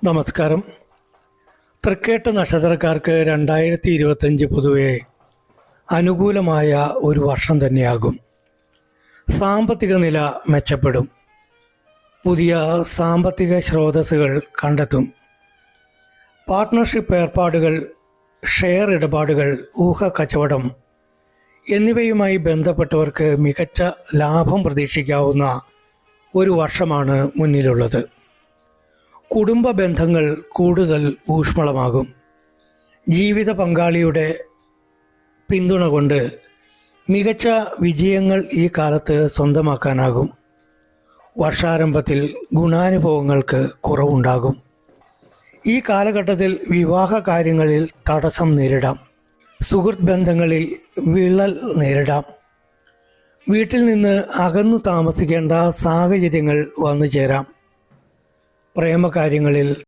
നമസ്കാരം. തൃക്കേട്ട നക്ഷത്രക്കാർക്ക് 2025 പൊതുവെ അനുകൂലമായ ഒരു വർഷം തന്നെയാകും. സാമ്പത്തിക നില മെച്ചപ്പെടും. പുതിയ സാമ്പത്തിക സ്രോതസ്സുകൾ കണ്ടെത്തും. പാർട്ട്ണർഷിപ്പ് ഏർപ്പാടുകൾ, ഷെയർ ഇടപാടുകൾ, ഊഹക്കച്ചവടം എന്നിവയുമായി ബന്ധപ്പെട്ടവർക്ക് മികച്ച ലാഭം പ്രതീക്ഷിക്കാവുന്ന ഒരു വർഷമാണ് മുന്നിലുള്ളത്. കുടുംബ ബന്ധങ്ങൾ കൂടുതൽ ഊഷ്മളമാകും. ജീവിത പങ്കാളിയുടെ പിന്തുണ കൊണ്ട് മികച്ച വിജയങ്ങൾ ഈ കാലത്ത് സ്വന്തമാക്കാനാകും. വർഷാരംഭത്തിൽ ഗുണാനുഭവങ്ങൾക്ക് കുറവുണ്ടാകും. ഈ കാലഘട്ടത്തിൽ വിവാഹ കാര്യങ്ങളിൽ തടസ്സം നേരിടാം. സുഹൃത്ത് ബന്ധങ്ങളിൽ വിള്ളൽ നേരിടാം. വീട്ടിൽ നിന്ന് അകന്നു താമസിക്കേണ്ട സാഹചര്യങ്ങൾ വന്നു ചേരാം. പ്രേമകാര്യങ്ങളിൽ